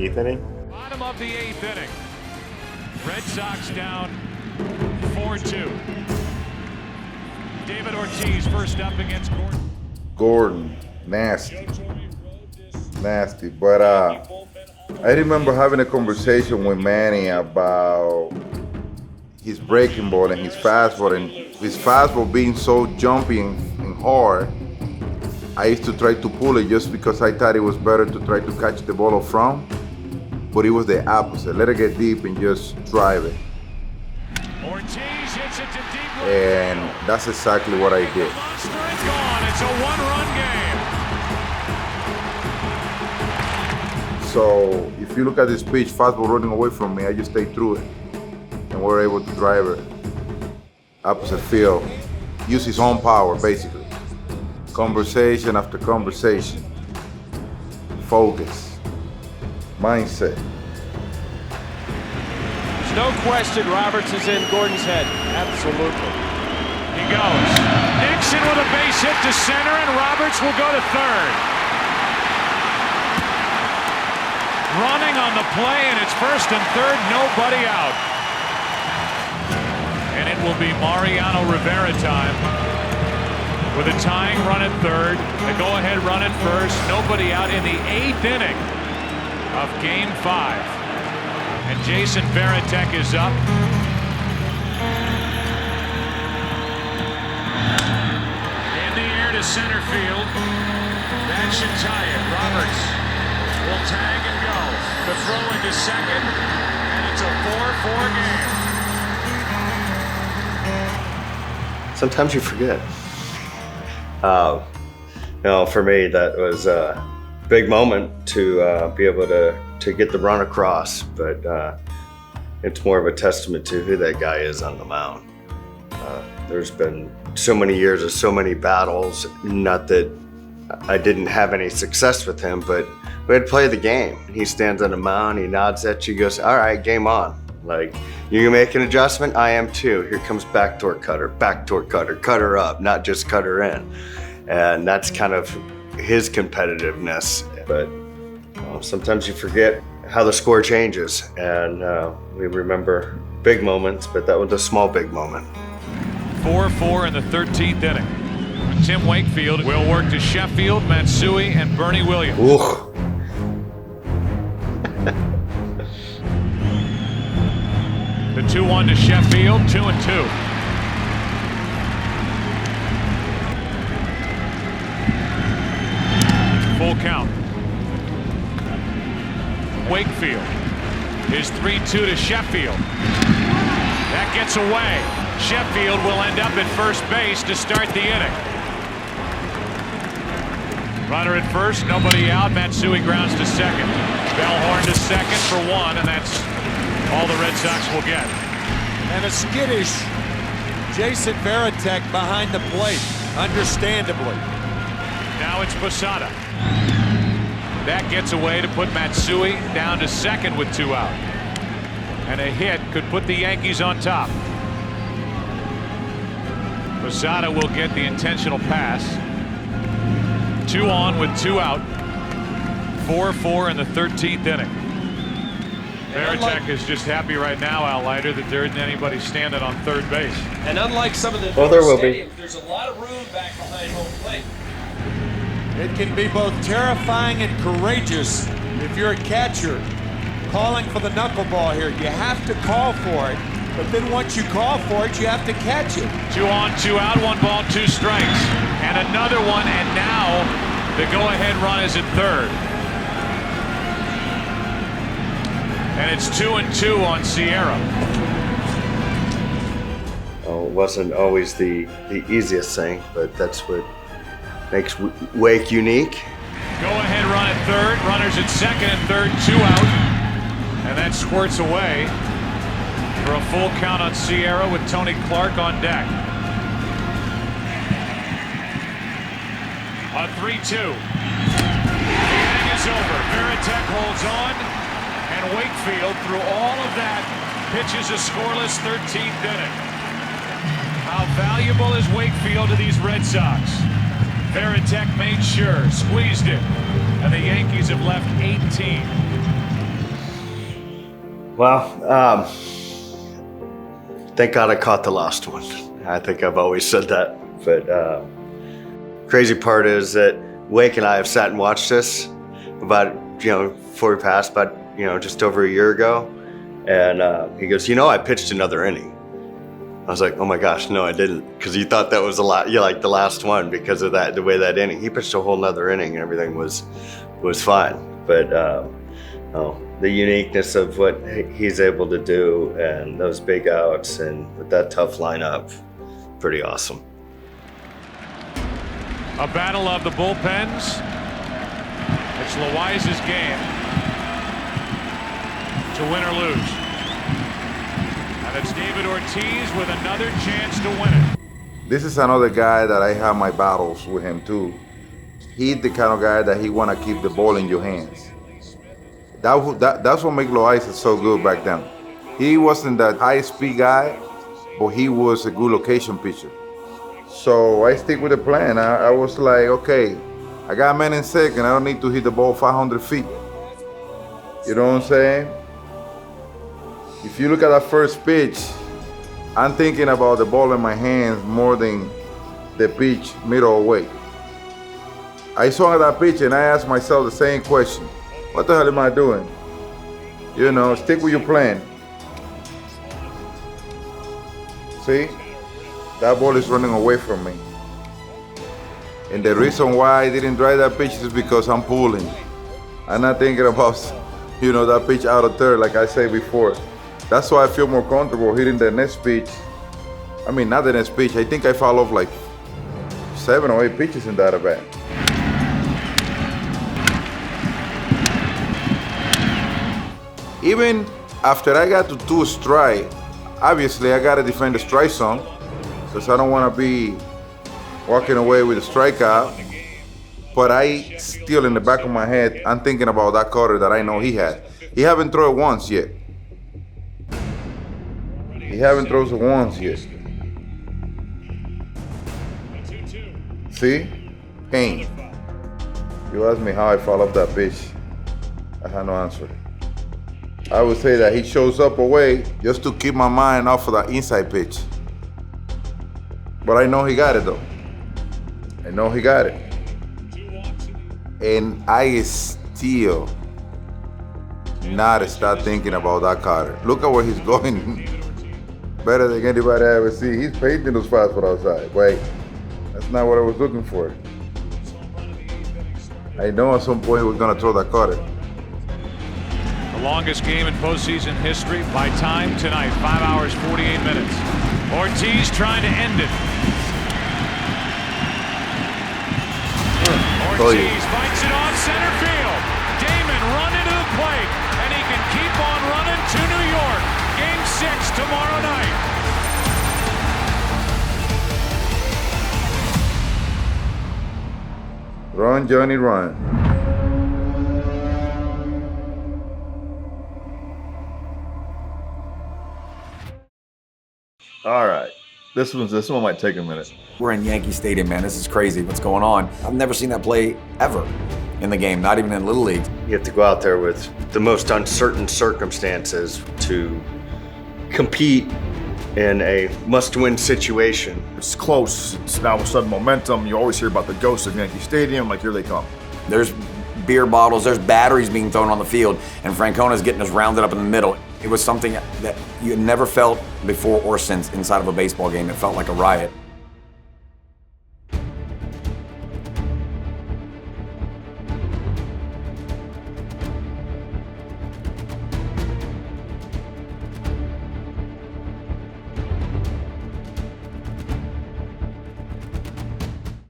Eighth inning? Bottom of the eighth inning. Red Sox down 4-2. David Ortiz first up against Gordon. Gordon, nasty. But I remember having a conversation with Manny about his breaking ball and his fastball, and his fastball being so jumpy and hard. I used to try to pull it just because I thought it was better to try to catch the ball up front, but it was the opposite. Let it get deep and just drive it. Ortiz hits it to deep right. And that's exactly what I did. Monster and gone. It's a one-run game. So if you look at this pitch, fastball running away from me, I just stayed through it, and we're able to drive it opposite field. Use his own power, basically. Conversation after conversation. Focus. Mindset. There's no question Roberts is in Gordon's head. Absolutely. He goes. Nixon with a base hit to center, and Roberts will go to third. Running on the play, and it's first and third, nobody out. And it will be Mariano Rivera time. With a tying run at third, the go-ahead run at first, nobody out in the eighth inning of Game 5. And Jason Varitek is up. In the air to center field. That should tie it. Roberts will tag and go. The throw into second, and it's a 4-4 game. Sometimes you forget. For me, that was a big moment to be able to get the run across, but it's more of a testament to who that guy is on the mound. There's been so many years of so many battles, not that I didn't have any success with him, but we had to play the game. He stands on the mound, he nods at you, goes, all right, game on. Like, you gonna make an adjustment? I am too. Here comes backdoor cutter, cutter up, not just cutter in. And that's kind of his competitiveness. But sometimes you forget how the score changes. And we remember big moments, but that was a small big moment. 4-4 in the 13th inning. Tim Wakefield will work to Sheffield, Matsui, and Bernie Williams. Ooh. The 2-1 to Sheffield, 2-2. Full count. Wakefield. His 3-2 to Sheffield. That gets away. Sheffield will end up at first base to start the inning. Runner at first, nobody out. Matsui grounds to second. Bellhorn to second for one, and that's all the Red Sox will get. And a skittish Jason Varitek behind the plate, understandably. Now it's Posada. That gets away to put Matsui down to second with 2 out. And a hit could put the Yankees on top. Posada will get the intentional pass. 2 on with 2 out. 4-4 in the 13th inning. Varitek is just happy right now, Al Leiter, that there isn't anybody standing on third base. And unlike some of the there will be. There's a lot of room back behind home plate. It can be both terrifying and courageous if you're a catcher calling for the knuckleball here. You have to call for it, but then once you call for it, you have to catch it. 2 on, 2 out, 1 ball, 2 strikes. And another one, and now the go-ahead run is at third. And it's 2-2 on Sierra. Oh, it wasn't always the easiest thing, but that's what makes Wake unique. Go-ahead run at third, runners at second and third, 2 out. And that squirts away for a full count on Sierra with Tony Clark on deck. A 3-2. The inning is over. Varitek holds on, and Wakefield, through all of that, pitches a scoreless 13th inning. How valuable is Wakefield to these Red Sox? Varitek made sure, squeezed it, and the Yankees have left 18. Well, thank God I caught the last one. I think I've always said that. But crazy part is that Wake and I have sat and watched this about, before we passed, about, just over a year ago. And he goes, I pitched another inning. I was like, oh my gosh, no, I didn't. Because you thought that was the last one because of the way that inning. He pitched a whole nother inning and everything was fine. But the uniqueness of what he's able to do and those big outs and with that tough lineup, pretty awesome. A battle of the bullpens. It's Loaiza's game to win or lose. And it's David Ortiz with another chance to win it. This is another guy that I have my battles with him too. He's the kind of guy that he want to keep the ball in your hands. That's what made Loaiza so good back then. He wasn't that high-speed guy, but he was a good location pitcher. So I stick with the plan. I was like, okay, I got a man in second. I don't need to hit the ball 500 feet. You know what I'm saying? If you look at that first pitch, I'm thinking about the ball in my hands more than the pitch middle away. I saw that pitch and I asked myself the same question. What the hell am I doing? Stick with your plan. See? That ball is running away from me. And the reason why I didn't drive that pitch is because I'm pulling. I'm not thinking about, that pitch out of third like I said before. That's why I feel more comfortable hitting the next pitch. I mean, not the next pitch. I think I fouled off like 7 or 8 pitches in that at bat. Even after I got to 2 strikes, obviously I gotta defend the strike zone because I don't want to be walking away with a strikeout. But I still, in the back of my head, I'm thinking about that cutter that I know he had. He haven't thrown it once yet. He haven't thrown it once yet. See? Pain. You asked me how I fouled off that pitch. I had no answer. I would say that he shows up away just to keep my mind off of that inside pitch. But I know he got it though. I know he got it. And I still not start thinking about that cutter. Look at where he's going. Better than anybody I ever see. He's painting those fastball outside. Wait, that's not what I was looking for. I know at some point we're gonna throw that cutter. The longest game in postseason history by time tonight, 5 hours, 48 minutes. Ortiz trying to end it. Ortiz fights it off center field. Damon running to the plate, and he can keep on running to New York. Game 6 tomorrow night. Run, Johnny, run. All right, this one might take a minute. We're in Yankee Stadium, man. This is crazy. What's going on? I've never seen that play ever in the game, not even in Little League. You have to go out there with the most uncertain circumstances to compete in a must-win situation. It's close. It's now a sudden momentum. You always hear about the ghosts of Yankee Stadium. Like, here they come. There's beer bottles, there's batteries being thrown on the field, and Francona's getting us rounded up in the middle. It was something that you had never felt before or since inside of a baseball game. It felt like a riot.